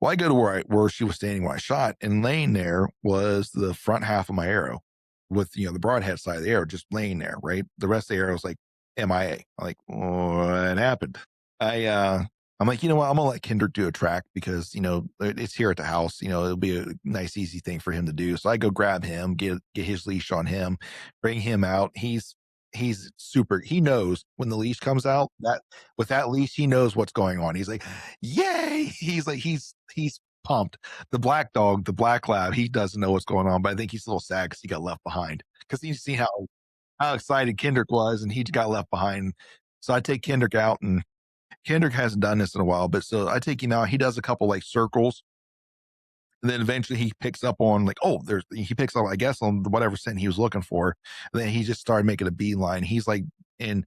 Well, I go to where she was standing when I shot, and laying there was the front half of my arrow with, the broadhead side of the arrow just laying there, right? The rest of the arrow was like MIA. I'm like, what happened? I I'm like, you know what? I'm gonna let Kendrick do a track because it's here at the house. It'll be a nice, easy thing for him to do. So I go grab him, get his leash on him, bring him out. He's super. He knows when the leash comes out, that with that leash, he knows what's going on. He's like, yay! He's like, he's pumped. The black dog, the black lab, he doesn't know what's going on, but I think he's a little sad because he got left behind because he's seen how excited Kendrick was, and he got left behind. So I take Kendrick out, and Kendrick hasn't done this in a while, but so I take him out. He does a couple like circles, and then eventually he picks up on like, oh, he picks up, I guess, on whatever scent he was looking for. And then he just started making a beeline. He's like, and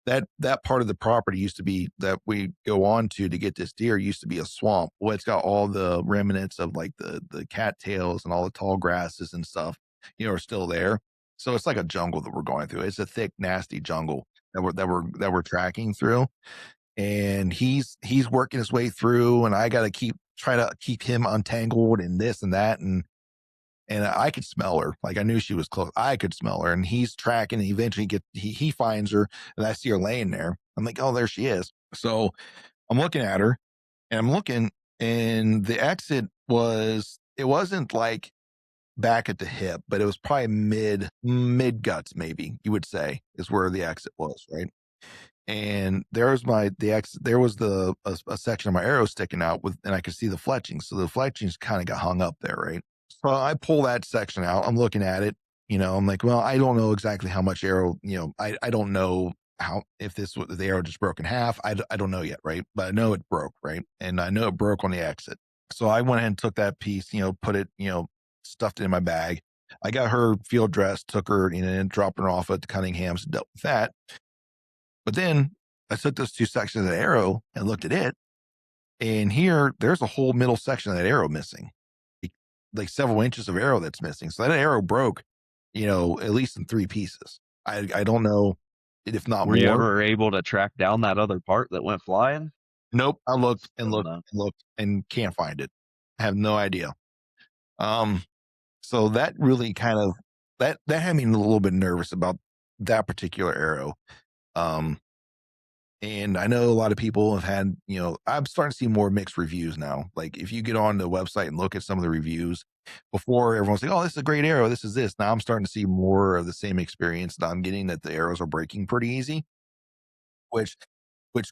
that part of the property used to be that we go on to get this deer used to be a swamp. Well, it's got all the remnants of like the cattails and all the tall grasses and stuff, are still there. So it's like a jungle that we're going through. It's a thick, nasty jungle that we're tracking through, and he's working his way through, and I got to try to keep him untangled and this and that, and I could smell her. Like I knew she was close. I could smell her, and he's tracking, and eventually he finds her, and I see her laying there. I'm like, oh, there she is. So I'm looking at her, and I'm looking, and the exit it wasn't like back at the hip, but it was probably mid guts, maybe you would say, is where the exit was, right? And there was a section of my arrow sticking out and I could see the fletching. So the fletchings kind of got hung up there, right? So I pull that section out. I'm looking at it, I'm like, well, I don't know exactly how much arrow, I don't know if the arrow just broke in half. I don't know yet, right? But I know it broke, right? And I know it broke on the exit. So I went ahead and took that piece, put it, stuffed it in my bag. I got her field dressed, took her, and dropped her off at the Cunningham's, dealt with that. But then I took those two sections of the arrow and looked at it. And there's a whole middle section of that arrow missing, like several inches of arrow that's missing. So that arrow broke, at least in 3 pieces. I don't know if not Were more. you ever able to track down that other part that went flying? Nope. I looked and Still looked no. and looked and can't find it. I have no idea. So that really kind of that had me a little bit nervous about that particular arrow. And I know a lot of people have had, I'm starting to see more mixed reviews now. Like if you get on the website and look at some of the reviews, before everyone's like, oh, this is a great arrow, this is this. Now I'm starting to see more of the same experience that I'm getting, that the arrows are breaking pretty easy. Which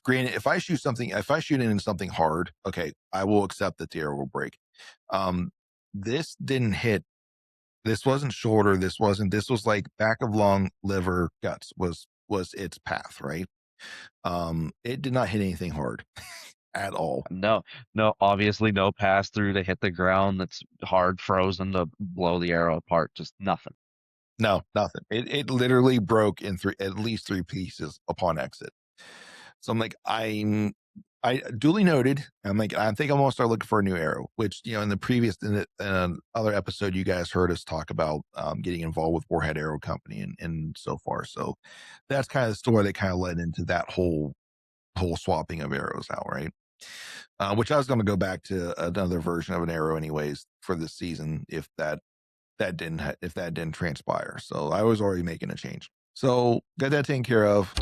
granted, if I shoot it in something hard, okay, I will accept that the arrow will break. This didn't hit. This wasn't shoulder. This was like back of lung, liver, guts was its path, right? It did not hit anything hard at all. No, obviously no pass through to hit the ground that's hard frozen to blow the arrow apart. Just nothing. No, nothing. It literally broke in at least 3 pieces upon exit. So I'm like, I duly noted. I'm like, I think I'm gonna start looking for a new arrow. Which in the other episode, you guys heard us talk about getting involved with Warhead Arrow Company and so far. So that's kind of the story that kind of led into that whole swapping of arrows out, right? Which I was going to go back to another version of an arrow anyways for this season if that didn't transpire. So I was already making a change. So got that taken care of.